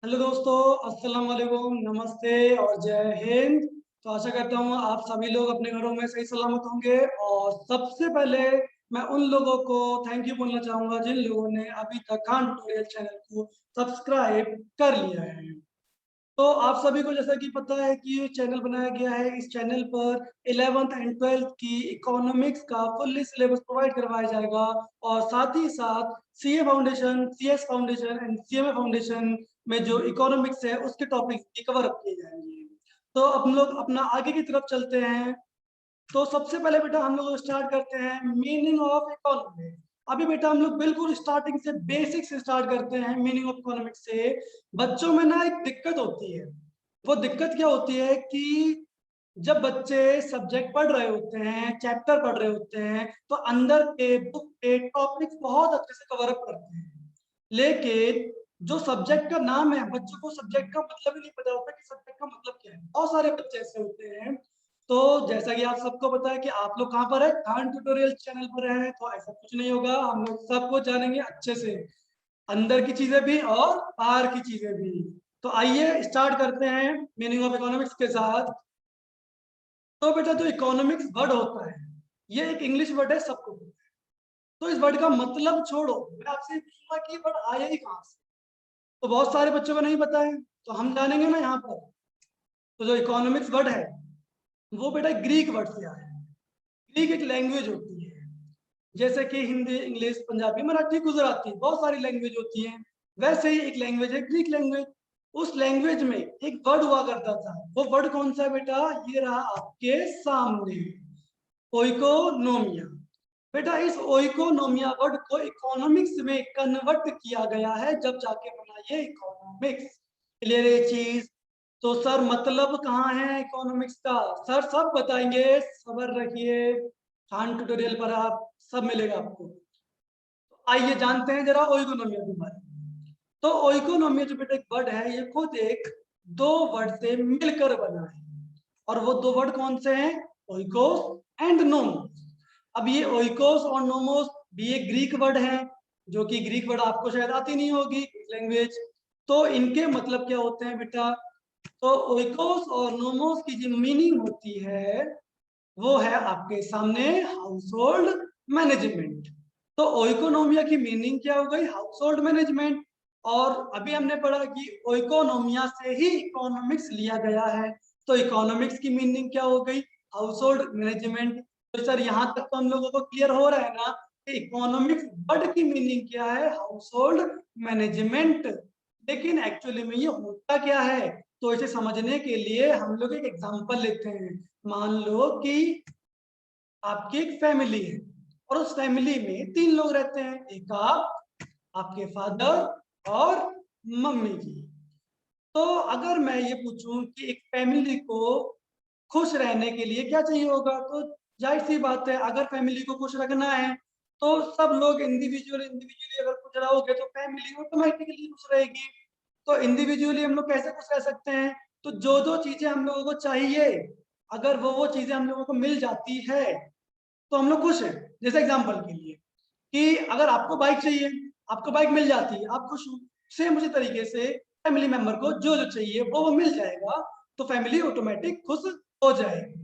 Hello दोस्तों, अस्सलाम वालेकुम, नमस्ते और जय हिंद। तो आशा करता हूँ आप सभी लोग अपने घरों में सही सलामत होंगे। और सबसे पहले मैं उन लोगों को थैंक यू बोलना चाहूंगा जिन लोगों ने अभी तक खान ट्यूटोरियल चैनल को सब्सक्राइब कर लिया है। तो आप सभी को जैसा कि पता है कि ये चैनल बनाया गया है। इस चैनल पर 11th एंड 12th की इकोनॉमिक्स का फुल्ली सिलेबस प्रोवाइड करवाया जाएगा। और साथ ही साथ CA foundation, CS foundation and CMA foundation में जो इकोनॉमिक्स है उसके टॉपिक्स भी कवर अप किए जाएंगे। तो हम लोग अपना आगे की तरफ चलते हैं। तो सबसे पहले बेटा हम लोग स्टार्ट करते हैं मीनिंग ऑफ इकोनॉमी। अभी बेटा हम लोग बिल्कुल स्टार्टिंग से बेसिक से स्टार्ट करते हैं मीनिंग ऑफ इकोनॉमिक्स से। बच्चों में ना एक दिक्कत होती है। वो दिक्कत क्या होती है कि जब बच्चे सब्जेक्ट पढ़ रहे होते हैं, चैप्टर पढ़ रहे होते हैं, तो अंदर के बुक के टॉपिक्स बहुत अच्छे से कवर अप करते हैं। लेकिन जो सब्जेक्ट का नाम है, बच्चों को सब्जेक्ट का मतलब ही नहीं पता होता कि सब्जेक्ट का मतलब क्या है। बहुत सारे बच्चे ऐसे होते हैं। तो जैसा कि आप सबको पता है कि आप लोग कहाँ पर है, खान ट्यूटोरियल चैनल पर है, तो ऐसा कुछ नहीं होगा। हम लोग सब कुछ जानेंगे अच्छे से, अंदर की चीजें भी और बाहर की चीजें भी। तो आइए स्टार्ट करते हैं मीनिंग ऑफ इकोनॉमिक्स के साथ। तो बेटा जो इकोनॉमिक्स वर्ड होता है, ये एक इंग्लिश वर्ड है, सबको पता है। तो इस वर्ड का मतलब छोड़ो, मैं आपसे पूछूंगा कि वर्ड आया ही कहाँ से। तो बहुत सारे बच्चों को नहीं पता है, तो हम जानेंगे ना यहाँ पर। तो जो इकोनॉमिक्स वर्ड है वो बेटा ग्रीक वर्ड से आया है। ग्रीक एक लैंग्वेज होती है, जैसे कि हिंदी, इंग्लिश, पंजाबी, मराठी, गुजराती, बहुत सारी लैंग्वेज होती हैं। वैसे ही एक लैंग्वेज है ग्रीक लैंग्वेज। उस लैंग्वेज में एक वर्ड हुआ करता था। वो वर्ड कौन सा है बेटा? ये रहा आपके सामने, ओइकोनोमिया। बेटा इस ओइकोनोमिया वर्ड को इकोनॉमिक्स में कन्वर्ट किया गया है, जब जाके बना ये इकोनॉमिक्स। क्लियर है चीज? तो सर मतलब कहाँ है इकोनॉमिक्स का? सर सब बताएंगे, सब्र रखिए। खान ट्यूटोरियल पर आप सब मिलेगा आपको। तो आइए जानते हैं जरा ओइकोनोमिया के बारे में। तो ओइकोनोमिया जो बेटा एक वर्ड है, ये खुद एक दो वर्ड से मिलकर बना है। और वो दो वर्ड कौन से हैं? Oikos and nomos. अब ये ओइकोस और नोमोस भी एक ग्रीक वर्ड है, जो कि ग्रीक वर्ड आपको शायद आती नहीं होगी लैंग्वेज। तो इनके मतलब क्या होते हैं बेटा? तो ओइकोस और नोमोस की जो मीनिंग होती है वो है आपके सामने हाउस होल्ड मैनेजमेंट। तो ओइकोनोमिया की मीनिंग क्या हो गई? House hold management. और अभी हमने पढ़ा कि ओइकोनोमिया से ही इकोनॉमिक्स लिया गया है। तो इकोनॉमिक्स की मीनिंग क्या हो गई? House hold management. तो सर यहाँ तक तो हम लोगों को क्लियर हो रहा है ना कि इकोनॉमिक्स वर्ड की मीनिंग क्या है? House hold management. लेकिन एक्चुअली में ये होता क्या है? तो इसे समझने के लिए हम लोग एक एग्जांपल लेते हैं। मान लो कि आपकी एक फैमिली है और उस फैमिली में तीन लोग रहते हैं, एक आप, आपके फादर और मम्मी जी। तो अगर मैं ये पूछूं कि एक फैमिली को खुश रहने के लिए क्या चाहिए होगा, तो जाहिर सी बात है अगर फैमिली को खुश रखना है तो सब लोग इंडिविजुअली इंडिविजुअली अगर खुश रहोगे तो फैमिली ऑटोमेटिकली खुश रहेगी। तो इंडिविजुअली हम लोग कैसे खुश रह सकते हैं? तो जो जो चीजें हम लोगों को चाहिए, अगर वो चीजें हम लोगों को मिल जाती है तो हम लोग खुश हैं। जैसे एग्जांपल के लिए कि अगर आपको बाइक चाहिए, आपको बाइक मिल जाती है, आप खुश हो। सेम उसी तरीके से फैमिली मेंबर को जो जो चाहिए वो मिल जाएगा, तो फैमिली ऑटोमेटिक खुश हो जाएगी।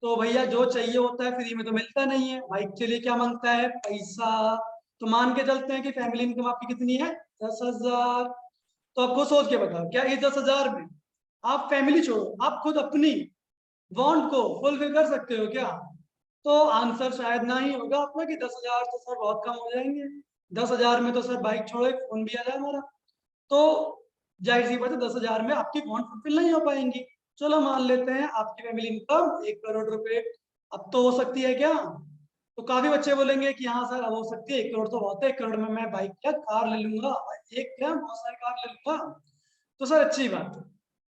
तो भैया जो चाहिए होता है फ्री में तो मिलता नहीं है। बाइक के लिए क्या मांगता है? पैसा। तो मान के चलते हैं कि फैमिली इनकम आपकी कितनी है? 10,000। तो आपको सोच के बताओ, क्या इस 10,000 में आप फैमिली छोड़ो, आप खुद अपनी वांट को फुलफिल कर सकते हो क्या? तो आंसर शायद ना ही होगा आपका कि 10,000 तो सर बहुत कम हो जाएंगे। 10,000 में तो सर बाइक छोड़ो एक फोन भी आ जाए हमारा। तो जाहिर सी बात है 10,000 में आपकी वांट फुलफिल नहीं हो पाएंगी। चलो मान लेते हैं आपकी फैमिली इनकम 1 करोड़ रुपए। अब तो हो सकती है क्या? तो काफी बच्चे बोलेंगे कि हाँ सर अब हो सकती है, 1 करोड़ तो बहुत है, 1 करोड़ में मैं बाइक क्या कार ले लूंगा, एक क्या बहुत सारी कार ले लूंगा। तो सर अच्छी बात है,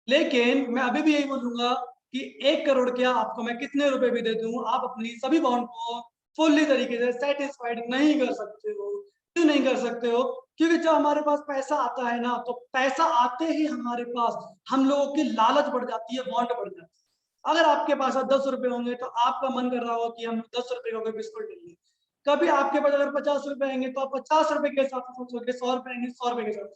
लेकिन मैं अभी भी यही बोलूंगा कि 1 करोड़ क्या, आपको मैं कितने रुपए भी दे दूं, आप अपनी सभी बॉन्ड को फुल्ली तरीके से सेटिस्फाइड नहीं कर सकते हो। क्यों नहीं कर सकते हो? क्योंकि जब हमारे पास पैसा आता है ना, तो पैसा आते ही हमारे पास हम लोगों की लालच बढ़ जाती है, वांट बढ़ जाती है। अगर आपके पास 10 रुपए होंगे तो आपका मन कर रहा होगा कि हम 10 रुपए का कोई बिस्कुट ले लें। कभी आपके पास अगर 50 रुपए आएंगे तो आप 50 रुपए के हिसाब से सोचोगे, 100 रुपए आएंगे 100 रुपए के हिसाब से।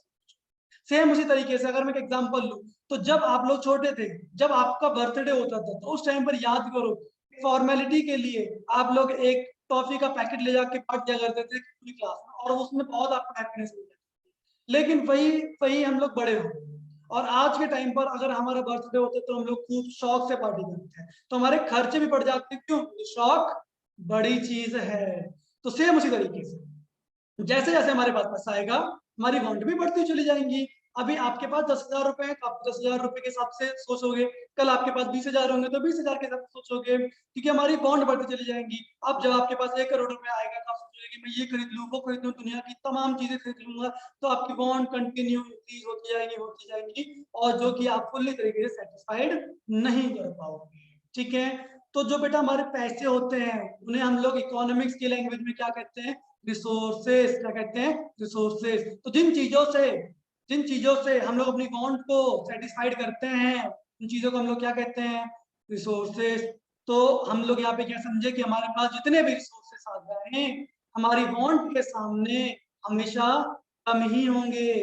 सेम उसी तरीके से अगर मैं एक एग्जांपल लूं, तो जब आप लोग छोटे थे, जब आपका बर्थडे होता था, तो उस टाइम पर याद करो, फॉर्मेलिटी के लिए आप लोग एक टॉफी का पैकेट ले जाके बांट दिया करते थे पूरी क्लास में, और उसमें बहुत आपको हैप्पीनेस मिलती थी। लेकिन वही वही हम लोग बड़े हो, और आज के टाइम पर अगर हमारा बर्थडे होता है तो हम लोग खूब शौक से पार्टी करते हैं, तो हमारे खर्चे भी बढ़ जाते हैं। क्यों? शौक बड़ी चीज है। तो सेम उसी तरीके से जैसे जैसे हमारे पास पैसा आएगा, हमारी वांट भी बढ़ती चली जाएंगी। अभी आपके पास 10,000 रुपए है, तो आप 10,000 रुपए के हिसाब से सोचोगे। कल आपके पास 20,000 होंगे तो 20,000 के हिसाब से सोचोगे, क्योंकि हमारी बॉन्ड बढ़ती चली जाएंगी। अब जब आपके पास 1 करोड़ रुपए आएगा, तो आप सोचोगे कि मैं ये खरीद लूँ, वो खरीद लूँ, दुनिया की तमाम चीजें खरीद लूंगा। तो आपकी बॉन्ड कंटिन्यू इंक्रीज होती जाएंगी, और जो कि आप फुल्ली तरीके से सेटिस्फाइड नहीं कर पाओगे। ठीक है? तो जो बेटा हमारे पैसे होते हैं, उन्हें हम लोग इकोनॉमिक्स की लैंग्वेज में क्या कहते हैं? रिसोर्सेस। क्या कहते हैं? रिसोर्सेस। तो जिन चीजों से हम लोग अपनी वांट को सेटिस्फाइड करते हैं, उन चीजों को हम लोग क्या कहते हैं? रिसोर्सेस। तो हम लोग यहाँ पे क्या समझे कि हमारे पास जितने भी रिसोर्सेस आ जाए, हमारी वांट के सामने हमेशा कम ही होंगे।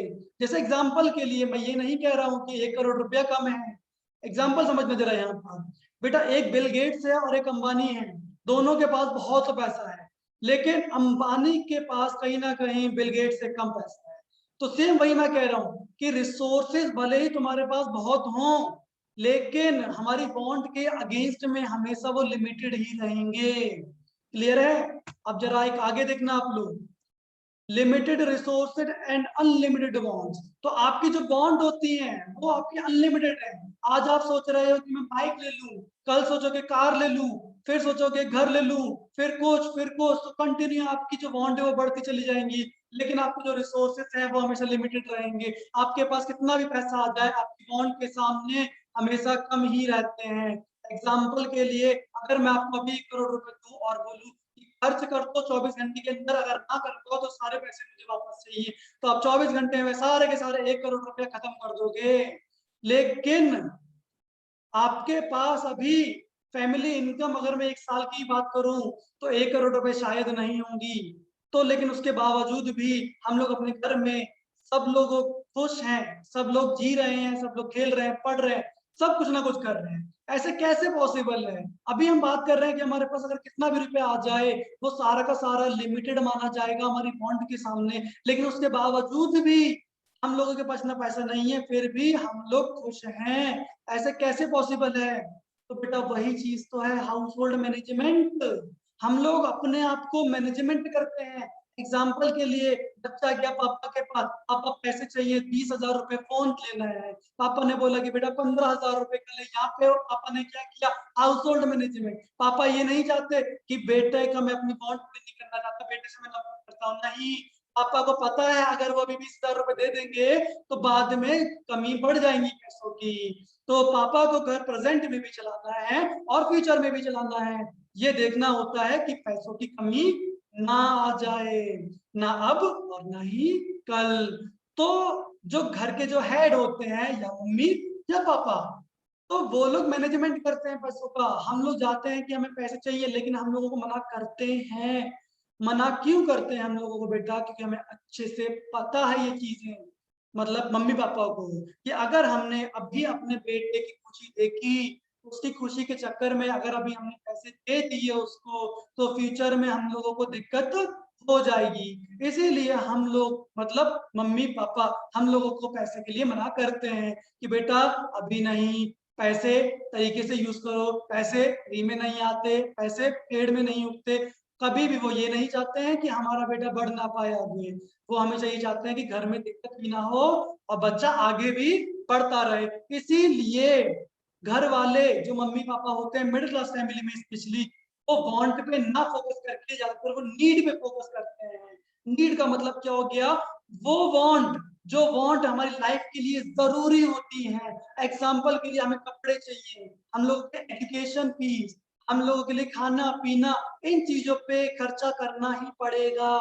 जैसे एग्जाम्पल के लिए मैं ये नहीं कह रहा हूँ कि 1 करोड़ रुपया कम है। एग्जाम्पल समझ में दे रहा है यहाँ पर बेटा, एक बिल गेट्स है और एक अंबानी है, दोनों के पास बहुत पैसा है, लेकिन अंबानी के पास कहीं ना कहीं बिल गेट्स से कम पैसा है। तो सेम वही मैं कह रहा हूं कि रिसोर्सेज भले ही तुम्हारे पास बहुत हों, लेकिन हमारी बॉन्ड के अगेंस्ट में हमेशा वो लिमिटेड ही रहेंगे। क्लियर है? अब जरा एक आगे देखना आप लोग, limited resources and unlimited bonds. तो आपकी जो बॉन्ड होती हैं वो आपकी अनलिमिटेड है। आज आप सोच रहे हो कि मैं बाइक ले लूं, कल सोचोगे कार ले लूं, फिर सोचोगे घर ले लूं, फिर कुछ तो कंटिन्यू आपकी जो बॉन्ड है वो बढ़ती चली जाएंगी। लेकिन आपके जो रिसोर्सेज हैं वो हमेशा लिमिटेड रहेंगे। आपके पास कितना भी पैसा आ जाए, आपकी बॉन्ड के सामने हमेशा कम ही रहते हैं। एग्जाम्पल के लिए, अगर मैं आपको अभी 1 करोड़ रुपए दूं और बोलूं खर्च कर दो 24 घंटे के अंदर, अगर ना कर दो तो सारे पैसे मुझे वापस चाहिए, तो आप 24 घंटे में सारे के सारे 1 करोड़ रुपए खत्म कर दोगे। लेकिन आपके पास अभी फैमिली इनकम, अगर मैं 1 साल की बात करूं, तो 1 करोड़ रुपए शायद नहीं होंगी। तो लेकिन उसके बावजूद भी हम लोग अपने घर में सब लोग खुश हैं, सब लोग जी रहे हैं, सब लोग खेल रहे हैं, पढ़ रहे हैं, सब कुछ ना कुछ कर रहे हैं। ऐसे कैसे पॉसिबल है? अभी हम बात कर रहे हैं कि हमारे पास अगर कितना भी रुपया आ जाए, वो सारा का सारा लिमिटेड माना जाएगा हमारी बॉन्ड के सामने, लेकिन उसके बावजूद भी हम लोगों के पास इतना पैसा नहीं है, फिर भी हम लोग खुश हैं। ऐसे कैसे पॉसिबल है? तो बेटा वही चीज तो है हाउस होल्ड मैनेजमेंट। हम लोग अपने आप को मैनेजमेंट करते हैं। एग्जाम्पल के लिए, बच्चा गया पापा के पास, पापा पैसे चाहिए, 20,000 रुपए फोन लेना है। पापा ने बोला कि बेटा 15,000 रुपए का ले। यहाँ पे पापा ने क्या किया? House hold management. पापा ये नहीं चाहते कि बेटे का मैं अपनी बॉन्ड पूरी नहीं करना चाहता, बेटे से मैं नफरत करता हूँ, नहीं। पापा को पता है अगर वो अभी 20,000 रुपए दे देंगे तो बाद में कमी बढ़ जाएंगी पैसों की। तो पापा को घर प्रेजेंट में भी चलाना है और फ्यूचर में भी चलाना है। ये देखना होता है कि पैसों की कमी ना आ जाए, ना अब और ना ही कल। तो जो घर के जो हेड होते हैं, या मम्मी या पापा, तो वो लोग मैनेजमेंट करते हैं पैसों का। हम लोग जाते हैं कि हमें पैसे चाहिए, लेकिन हम लोगों को मना करते हैं। मना क्यों करते हैं हम लोगों को बेटा? क्योंकि हमें अच्छे से पता है ये चीजें, मतलब मम्मी पापा को, कि अगर हमने अभी अपने बेटे की खुशी देखी, उसकी खुशी के चक्कर में अगर अभी हमने पैसे दे दिए उसको, तो फ्यूचर में हम लोगों को दिक्कत हो जाएगी। इसीलिए हम लोग, मतलब मम्मी पापा, हम लोगों को पैसे के लिए मना करते हैं कि बेटा अभी नहीं, पैसे तरीके से यूज करो, पैसे फ्री में नहीं आते, पैसे पेड़ में नहीं उगते। कभी भी वो ये नहीं चाहते हैं कि हमारा बेटा बढ़ ना पाए आगे। वो हमेशा ये चाहते हैं कि घर में दिक्कत भी ना हो और बच्चा आगे भी बढ़ता रहे। इसीलिए घर वाले जो मम्मी पापा होते हैं मिडिल क्लास फैमिली में स्पेशली, वो वांट पे ना फोकस करके ज्यादातर वो नीड पे फोकस करते हैं। नीड का मतलब क्या हो गया? वो वांट, जो वांट हमारी लाइफ के लिए जरूरी होती है। एग्जाम्पल के लिए, हमें कपड़े चाहिए, हम लोग के एजुकेशन फीस, हम लोगों के लिए खाना पीना, इन चीजों पे खर्चा करना ही पड़ेगा।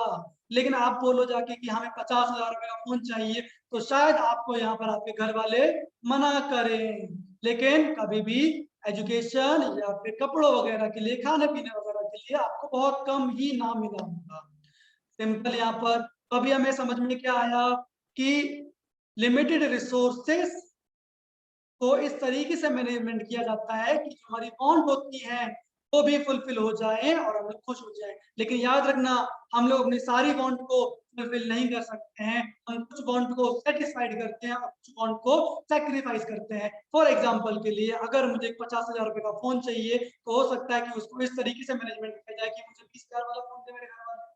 लेकिन आप बोलो जाके कि हमें 50,000 रुपए का फोन चाहिए, तो शायद आपको यहाँ पर आपके घर वाले मना करें। लेकिन कभी भी एजुकेशन या फिर कपड़ों वगैरह के लिए, खाने पीने वगैरह के लिए आपको बहुत कम ही ना मिला होगा। सिंपल यहाँ पर। तो अभी हमें समझ में क्या आया कि लिमिटेड रिसोर्सेस को इस तरीके से मैनेजमेंट किया जाता है कि जो हमारी वांट होती है वो भी फुलफिल हो जाए और हम लोग खुश हो जाए। लेकिन याद रखना, हम लोग अपनी सारी वांट को फुलफिल नहीं कर सकते हैं। हम कुछ वांट को सेटिस्फाइड करते हैं और कुछ वांट को सैक्रिफाइस करते हैं। फॉर एग्जांपल के लिए, अगर मुझे 50,000 रुपए का फोन चाहिए तो हो सकता है कि उसको इस तरीके से मैनेजमेंट किया जाए कि मुझे 20,000 वाला फोन दे मेरे घर वाले,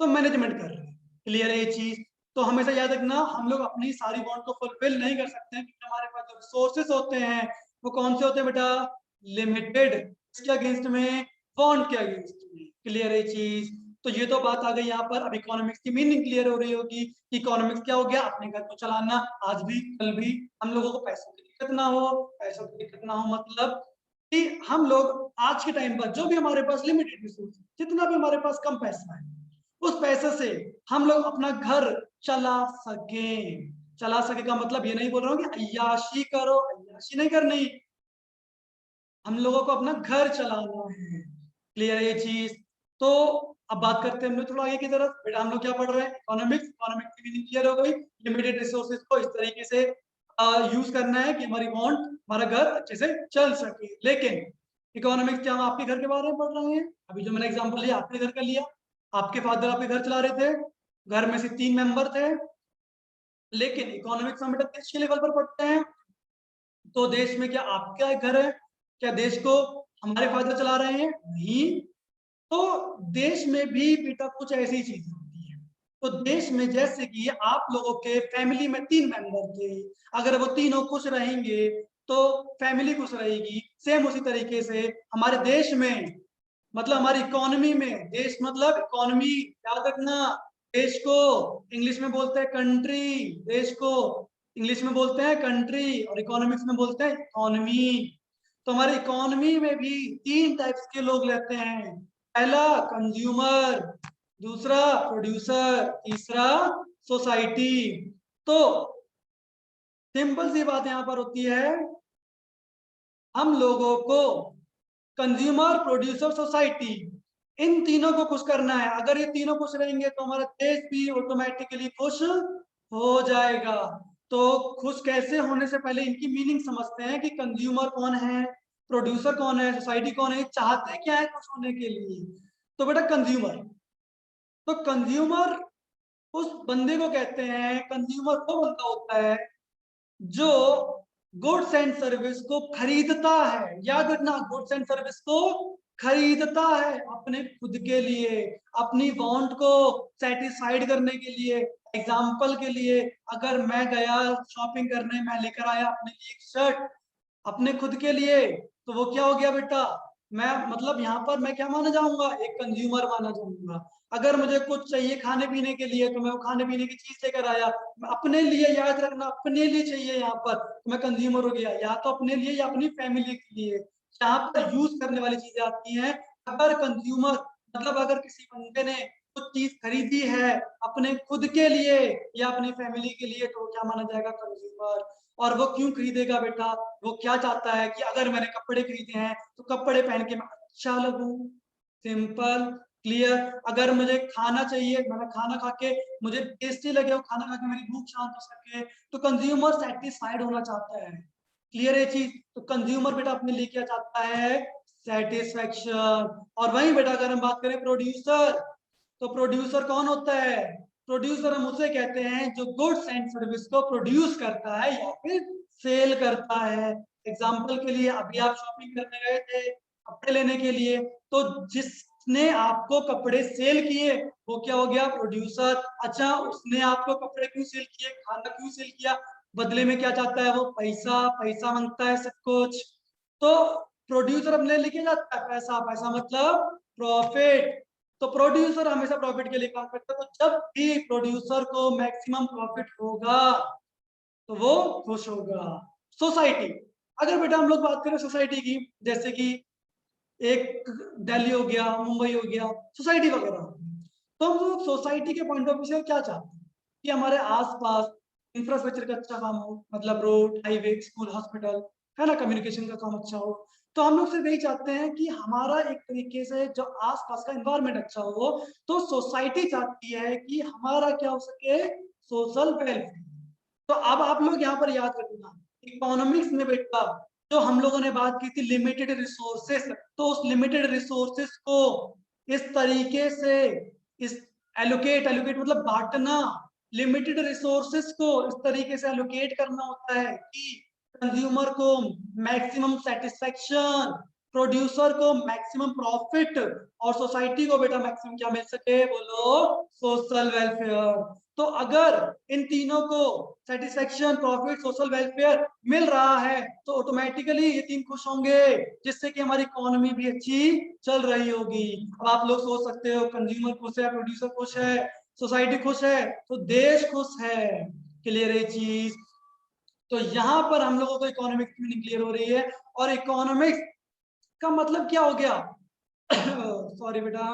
तो मैनेजमेंट कर रहे हैं। क्लियर है ये चीज? तो हमेशा याद रखना, हम लोग अपनी सारी वांट को फुलफिल नहीं कर सकते हैं, क्योंकि हमारे पास जो रिसोर्सेस होते हैं वो कौन से होते हैं बेटा? लिमिटेड। इसके अगेंस्ट में, वांट के अगेंस्ट में। क्लियर है ये चीज? तो ये तो बात आ गई यहाँ पर। अब इकोनॉमिक्स की मीनिंग क्लियर हो रही होगी। इकोनॉमिक्स क्या हो गया? अपने घर को चलाना। आज भी कल भी हम लोगों को पैसों की दिक्कत ना हो, पैसों की दिक्कत ना हो मतलब कि हम लोग आज के टाइम पर जो भी हमारे पास लिमिटेड रिसोर्स, जितना भी हमारे पास कम पैसा है, उस पैसे से हम लोग अपना घर चला सके। चला सके का मतलब ये नहीं बोल रहा हूँ कि अय्याशी करो, अय्याशी नहीं करनी, हम लोगों को अपना घर चलाना है। क्लियर है ये चीज? तो अब बात करते हैं हम लोग थोड़ा आगे की तरफ। बेटा हम लोग क्या पढ़ रहे हैं? इकोनॉमिक्स। इकोनॉमिक्स की मीनिंग क्लियर हो गई। लिमिटेड रिसोर्सेज को इस तरीके से यूज करना है कि हमारी वांट, हमारा घर अच्छे से चल सके। लेकिन इकोनॉमिक्स क्या हम आपके घर के बारे में पढ़ रहे हैं? अभी जो मैंने एग्जांपल लिया आपके घर का लिया, आपके फादर आपके घर चला रहे थे, घर में से 3 मेंबर थे। लेकिन इकोनॉमिक्स हम बेटा देश के लेवल पर पढ़ते हैं, तो देश में क्या आपका घर है? क्या देश को हमारे फादर चला रहे हैं? नहीं। तो देश में भी बेटा कुछ ऐसी चीजें होती है। तो देश में जैसे कि आप लोगों के फैमिली में 3 मेंबर थे, अगर वो तीनों खुश रहेंगे तो फैमिली खुश रहेगी। सेम उसी तरीके से हमारे देश में, मतलब हमारी इकोनॉमी में, देश मतलब इकोनॉमी, याद रखना। देश को इंग्लिश में बोलते हैं कंट्री, देश को इंग्लिश में बोलते हैं कंट्री और इकोनॉमिक्स में बोलते हैं इकोनॉमी। तो हमारी इकोनॉमी में भी 3 टाइप्स के लोग रहते हैं। पहला कंज्यूमर, दूसरा प्रोड्यूसर, तीसरा सोसाइटी। तो सिंपल सी बात यहां पर होती है, हम लोगों को कंज्यूमर, प्रोड्यूसर, सोसाइटी, इन तीनों को खुश करना है। अगर ये तीनों खुश रहेंगे तो हमारा देश भी ऑटोमेटिकली खुश हो जाएगा। तो खुश कैसे होने से पहले इनकी मीनिंग समझते हैं कि कंज्यूमर कौन है, प्रोड्यूसर कौन है, सोसाइटी कौन है, चाहते क्या है खुश होने के लिए। तो बेटा कंज्यूमर, तो कंज्यूमर उस बंदे को कहते हैं, कंज्यूमर वो बंदा होता है जो गुड्स एंड सर्विस को खरीदता है। याद रखना, गुड्स एंड सर्विस को खरीदता है अपने खुद के लिए, अपनी वांट को सेटिस्फाइड करने के लिए। एग्जाम्पल के लिए, अगर मैं गया शॉपिंग करने, मैं लेकर आया अपने लिए एक शर्ट अपने खुद के लिए, तो वो क्या हो गया बेटा? मैं मतलब यहाँ पर मैं क्या माना जाऊंगा? एक कंज्यूमर माना जाऊंगा। अगर मुझे कुछ चाहिए खाने पीने के लिए तो मैं वो खाने पीने की चीज लेकर आया, मैं अपने लिए, याद रखना अपने लिए चाहिए यहाँ पर, तो मैं कंज्यूमर हो गया। या तो अपने लिए या अपनी फैमिली के लिए, यहाँ पर यूज करने वाली चीजें आती हैं। अगर कंज्यूमर मतलब अगर किसी बंदे ने कुछ चीज खरीदी है अपने खुद के लिए या अपनी फैमिली के लिए, तो वो क्या माना जाएगा? कंज्यूमर। और वो क्यों खरीदेगा बेटा? वो क्या चाहता है कि अगर मैंने कपड़े खरीदे हैं तो कपड़े पहन के मैं अच्छा लगूं। Simple, clear. अगर मुझे खाना चाहिए, मैं खाना खा के मुझे टेस्टी लगे, वो खाना खा के मेरी भूख शांत हो सके, तो कंज्यूमर सेटिस्फाइड होना चाहता है। क्लियर है चीज? तो कंज्यूमर बेटा अपने लिए क्या चाहता है? सेटिस्फेक्शन। और वहीं बेटा अगर हम बात करें प्रोड्यूसर, तो प्रोड्यूसर कौन होता है? प्रोड्यूसर हम उसे कहते हैं जो गुड्स एंड सर्विस को प्रोड्यूस करता है या फिर सेल करता है। एग्जाम्पल के लिए, अभी आप शॉपिंग करने गए थे कपड़े लेने के लिए, तो जिसने आपको कपड़े सेल किए वो क्या हो गया? प्रोड्यूसर। अच्छा, उसने आपको कपड़े क्यों सेल किए, खाना क्यों सेल किया? बदले में क्या चाहता है वो? पैसा, पैसा मांगता है सब कुछ। तो प्रोड्यूसर अपने लेके जाता है पैसा, पैसा मतलब प्रॉफिट। तो प्रोड्यूसर हमेशा प्रॉफिट के लिए काम करता है। तो जब भी प्रोड्यूसर को मैक्सिमम प्रॉफिट होगा तो वो खुश होगा। सोसाइटी, अगर बेटा हम लोग बात करें सोसाइटी की, जैसे कि एक दिल्ली हो गया, मुंबई हो गया, सोसाइटी वगैरह हो गई, तो हम लोग सोसाइटी के पॉइंट ऑफ व्यू से क्या चाहते हैं कि हमारे आसपास इंफ्रास्ट्रक्चर का अच्छा काम हो, मतलब रोड, हाईवे, स्कूल, हॉस्पिटल, है ना, कम्युनिकेशन का काम अच्छा हो। तो हम लोग सिर्फ यही चाहते हैं कि हमारा एक तरीके से जो आसपास का एनवायरनमेंट अच्छा हो। तो सोसाइटी चाहती है कि हमारा क्या हो सके? Social welfare. तो अब आप लोग यहाँ पर याद रखना, इकोनॉमिक्स में बेटा जो हम लोगों ने बात की थी लिमिटेड रिसोर्सेस, तो उस लिमिटेड रिसोर्सेस को इस तरीके से इस एलोकेट एलोकेट मतलब बांटना, लिमिटेड रिसोर्सेस को इस तरीके से एलोकेट करना होता है कि कंज्यूमर को मैक्सिमम सेटिस्फेक्शन, प्रोड्यूसर को मैक्सिमम प्रॉफिट और सोसाइटी को बेटा मैक्सिमम क्या मिल सके, बोलो सोशल वेलफेयर। तो अगर इन तीनों को सेटिस्फेक्शन, प्रॉफिट, सोशल वेलफेयर मिल रहा है तो ऑटोमेटिकली ये तीन खुश होंगे, जिससे कि हमारी इकोनॉमी भी अच्छी चल रही होगी। अब आप लोग सोच सकते हो कंज्यूमर खुश है, प्रोड्यूसर खुश है, सोसाइटी खुश है तो देश खुश है। क्लियर है चीज? तो यहाँ पर हम लोगों को इकोनॉमिक्स की मीनिंग क्लियर हो रही है। और इकोनॉमिक्स का मतलब क्या हो गया सॉरी बेटा,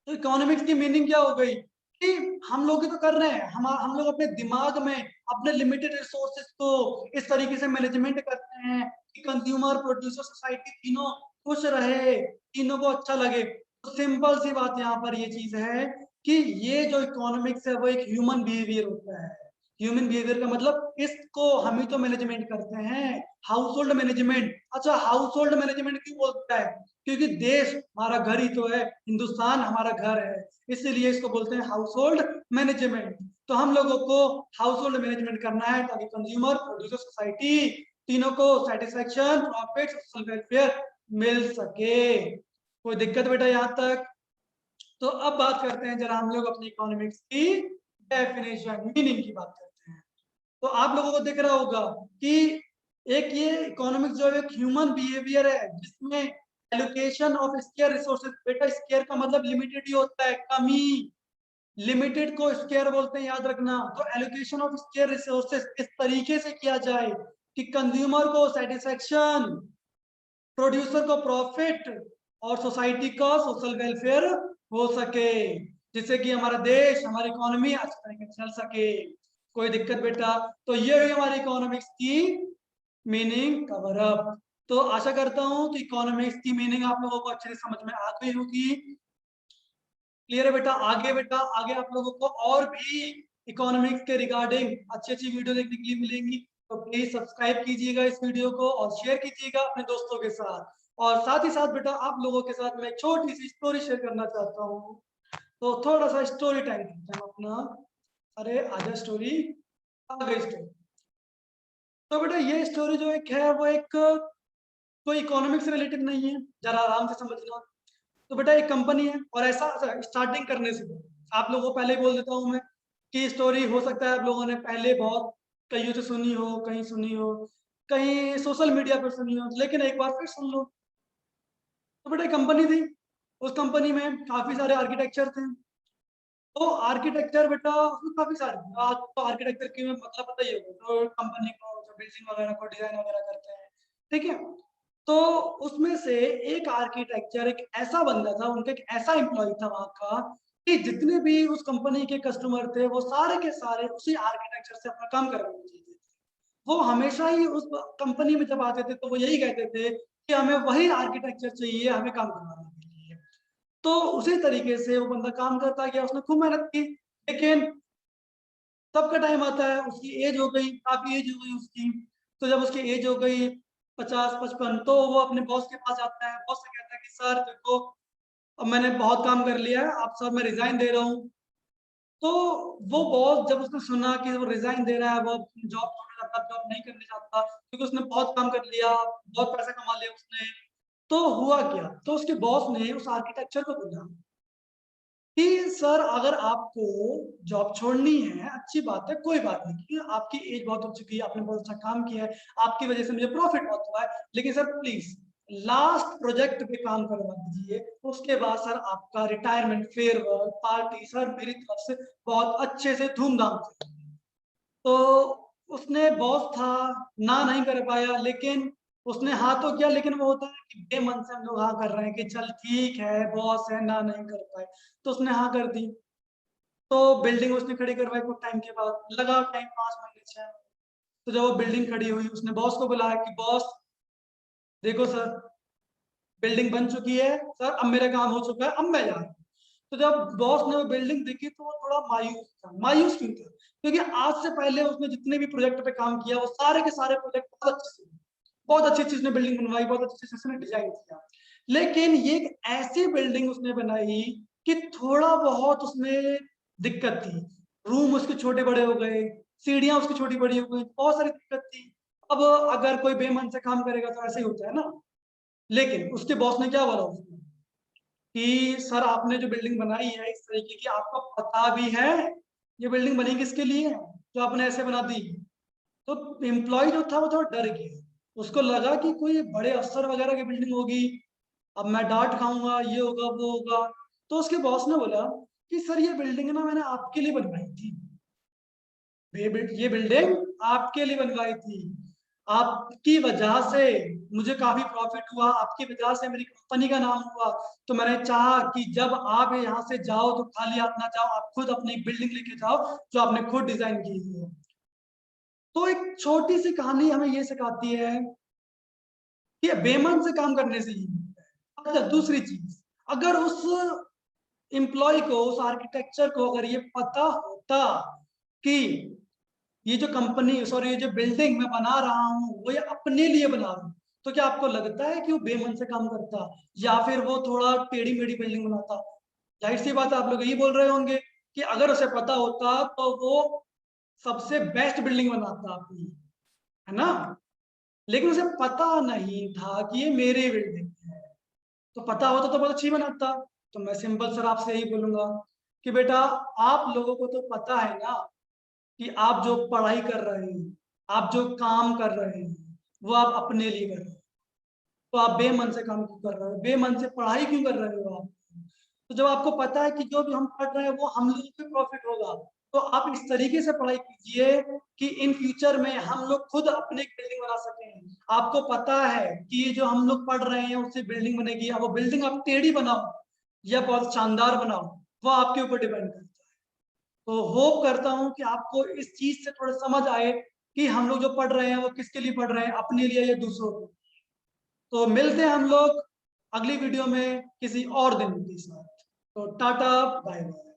तो इकोनॉमिक्स की मीनिंग क्या हो गई कि हम लोग तो कर रहे हैं, हम लोग अपने दिमाग में अपने लिमिटेड रिसोर्सेज को इस तरीके से मैनेजमेंट करते हैं कि कंज्यूमर, प्रोड्यूसर, सोसाइटी तीनों खुश रहे, तीनों को अच्छा लगे। तो सिंपल सी बात यहाँ पर ये चीज है कि ये जो इकोनॉमिक्स है वो एक ह्यूमन बिहेवियर होता है। ह्यूमन बिहेवियर का मतलब इसको हम ही तो मैनेजमेंट करते हैं, हाउस होल्ड मैनेजमेंट। अच्छा, हाउस होल्ड मैनेजमेंट क्यों बोलता है? क्योंकि देश हमारा घर ही तो है, हिंदुस्तान हमारा घर है, इसीलिए इसको बोलते हैं हाउस होल्ड मैनेजमेंट। तो हम लोगों को हाउस होल्ड मैनेजमेंट करना है ताकि कंज्यूमर, प्रोड्यूसर, सोसाइटी तीनों को सेटिस्फेक्शन, प्रॉफिट, सोशल वेलफेयर मिल सके। कोई दिक्कत बेटा यहाँ तक? तो अब बात करते हैं जरा हम लोग अपनी इकोनॉमिक्स की डेफिनेशन, मीनिंग की बात करते हैं। तो आप लोगों को दिख रहा होगा कि एक ये इकोनॉमिक्स जो है एक ह्यूमन बिहेवियर है जिसमें एलोकेशन ऑफ स्केयर रिसोर्सेज, बेटा स्केयर का मतलब लिमिटेड ही होता है, कमी, लिमिटेड को स्केयर बोलते हैं, याद रखना। तो एलोकेशन ऑफ स्केयर रिसोर्सेज इस तरीके से किया जाए कि कंज्यूमर को सेटिस्फेक्शन, प्रोड्यूसर को प्रॉफिट और सोसाइटी का सोशल वेलफेयर हो सके, जिससे कि हमारा देश, हमारी इकोनॉमी अच्छी तरीके से चल सके। कोई दिक्कत बेटा? तो ये हुई हमारी इकोनॉमिक्स की मीनिंग कवर अप। तो आशा करता हूं कि इकोनॉमिक्स की मीनिंग आप लोगों को अच्छे से समझ में आ गई होगी। क्लियर है बेटा? आगे बेटा, आगे आप लोगों को और भी इकोनॉमिक्स के रिगार्डिंग अच्छी अच्छी वीडियो देखने के लिए मिलेंगी। तो प्लीज सब्सक्राइब कीजिएगा इस वीडियो को और शेयर कीजिएगा अपने दोस्तों के साथ। और साथ ही साथ बेटा आप लोगों के साथ मैं एक छोटी सी स्टोरी शेयर करना चाहता हूँ। तो थोड़ा सा स्टोरी टाइम करते हैं अपना। अरे आजा स्टोरी, आ गई स्टोरी। तो बेटा ये स्टोरी जो एक है वो एक कोई इकोनॉमिक्स से रिलेटेड नहीं है, जरा आराम से समझना। तो बेटा एक कंपनी है और ऐसा स्टार्टिंग करने से आप लोगों को पहले ही बोल देता हूँ मैं कि स्टोरी हो सकता है आप लोगों ने पहले बहुत कहीं से सुनी हो, कहीं सुनी हो, कहीं सोशल मीडिया पर सुनी हो, लेकिन एक बार फिर सुन लो। तो बेटा एक कंपनी थी, उस कंपनी में काफी सारे आर्किटेक्चर थे। तो आर्किटेक्चर बेटा उसमें काफी सारे, आपको आर्किटेक्चर की मतलब पता ही होगा, तो कंपनी को जो बिल्डिंग वगैरह को डिजाइन वगैरह करते हैं, ठीक है। तो उसमें से एक आर्किटेक्चर, एक ऐसा बंदा था, उनका एक ऐसा एम्प्लॉय था वहां का कि जितने भी उस कंपनी के कस्टमर थे वो सारे के सारे उसी आर्किटेक्चर से अपना काम करवाना चाहते थे। वो हमेशा ही उस कंपनी में जब आते थे तो वो यही कहते थे कि हमें वही आर्किटेक्चर चाहिए, हमें काम करवाने के लिए। तो उसी तरीके से वो बंदा काम करता गया, उसने खूब मेहनत की। लेकिन तब का टाइम आता है, उसकी एज हो गई, काफी एज हो गई उसकी। तो जब उसकी एज हो गई 50-55, तो वो अपने बॉस के पास जाता है, बॉस से कहता है कि सर देखो अब मैंने बहुत काम कर लिया है, अब सर मैं रिजाइन दे रहा हूँ। तो वो बॉस जब उसने सुना कि वो रिजाइन दे रहा है, वो जॉब छोड़ने चाहता, जॉब नहीं करने चाहता क्योंकि उसने बहुत काम कर लिया, बहुत पैसा कमा लिया उसने। तो हुआ क्या, तो उसके बॉस ने उस आर्किटेक्चर को बोला कि सर अगर आपको जॉब छोड़नी है अच्छी बात है, कोई बात नहीं, क्योंकि आपकी एज बहुत हो चुकी है, आपने बहुत अच्छा काम किया है, आपकी वजह से मुझे प्रॉफिट बहुत हुआ है, लेकिन सर प्लीज लास्ट प्रोजेक्ट पे काम करवा दीजिए, उसके बाद सर आपका रिटायरमेंट फेयरवेल पार्टी सर मेरी तरफ से बहुत अच्छे से धूमधाम से। तो उसने बॉस था, ना नहीं कर पाया, लेकिन उसने हाँ तो किया, लेकिन वो होता है कि बेमन से हम लोग हाँ कर रहे हैं कि चल ठीक है बॉस है, ना नहीं कर पाए, तो उसने हाँ कर दी। तो बिल्डिंग उसने खड़ी करवाई, कुछ टाइम के बाद लगा टाइम, 5 महीने 6 महीने। तो जब वो बिल्डिंग खड़ी हुई उसने बॉस को बुलाया कि बॉस देखो सर बिल्डिंग बन चुकी है सर, अब मेरा काम हो चुका है, अब मैं जा रहा हूँ। तो जब बॉस ने वो बिल्डिंग देखी तो वो थोड़ा मायूस था। मायूस क्यों था? क्योंकि आज से पहले उसने जितने भी प्रोजेक्ट पे काम किया वो सारे के सारे प्रोजेक्ट बहुत अच्छी चीज ने बिल्डिंग बनवाई, बहुत अच्छी चीज उसने डिजाइन किया। लेकिन ये एक ऐसी बिल्डिंग उसने बनाई कि थोड़ा बहुत उसमें दिक्कत थी। रूम उसके छोटे बड़े हो गए, सीढ़ियां उसकी छोटी बड़ी हो गई, बहुत सारी दिक्कत थी। अब अगर कोई बेमन से काम करेगा तो ऐसे ही होता है ना। लेकिन उसके बॉस ने क्या बोला उसको कि सर आपने जो बिल्डिंग बनाई है इस तरीके की, आपको पता भी है ये बिल्डिंग बनी किसके लिए है जो आपने ऐसे बना दी? तो एम्प्लॉय जो था वो थोड़ा डर गया। उसको लगा कि कोई बड़े अफसर वगैरह की बिल्डिंग होगी, अब मैं डांट खाऊंगा, ये होगा वो होगा। तो उसके बॉस ने बोला कि सर ये बिल्डिंग ना मैंने आपके लिए बनवाई थी, ये बिल्डिंग आपके लिए बनवाई थी। आपकी वजह से मुझे काफी प्रॉफिट हुआ, आपकी वजह से मेरी कंपनी का नाम हुआ। तो मैंने चाहा कि जब आप यहाँ से जाओ तो खाली हाथ ना जाओ, आप खुद अपनी बिल्डिंग लेके जाओ जो आपने खुद डिजाइन की है। तो एक छोटी सी कहानी हमें ये सिखाती है कि बेमन से काम करने से ही मिलता है। अच्छा, दूसरी चीज, अगर उस एम्प्लॉय को, उस आर्किटेक्चर को अगर ये पता होता कि ये जो कंपनी, सॉरी ये जो बिल्डिंग मैं बना रहा हूँ वो ये अपने लिए बना रहा हूँ, तो क्या आपको लगता है कि वो बेमन से काम करता या फिर वो थोड़ा टेढ़ी मेढ़ी बिल्डिंग बनाता? जाहिर सी बात है आप लोग यही बोल रहे होंगे कि अगर उसे पता होता तो वो सबसे बेस्ट बिल्डिंग बनाता अपनी, है ना। लेकिन उसे पता नहीं था कि ये मेरी बिल्डिंग है। तो पता होता तो बहुत अच्छी बनाता। तो मैं सिंपल सर आपसे यही बोलूंगा कि बेटा आप लोगों को तो पता है ना कि आप जो पढ़ाई कर रहे हैं, आप जो काम कर रहे हैं वो आप अपने लिए कर रहे हैं। तो आप बेमन से काम क्यों कर रहे हो? बेमन से पढ़ाई क्यों कर रहे हो आप? तो जब आपको पता है कि जो भी हम पढ़ रहे हैं वो हम लोगों को प्रॉफिट होगा, तो आप इस तरीके से पढ़ाई कीजिए कि इन फ्यूचर में हम लोग खुद अपने बिल्डिंग बना सकें। आपको पता है कि ये जो हम लोग पढ़ रहे हैं उससे बिल्डिंग बनेगी, अब वो बिल्डिंग आप टेढ़ी बनाओ या बहुत शानदार बनाओ वो आपके ऊपर डिपेंड करता है। तो होप करता हूं कि आपको इस चीज से थोड़ा समझ आए कि हम लोग जो पढ़ रहे हैं वो किसके लिए पढ़ रहे हैं, अपने लिए या दूसरों को। तो मिलते हैं हम लोग अगली वीडियो में किसी और दिन के साथ। तो टाटा, बाय बाय।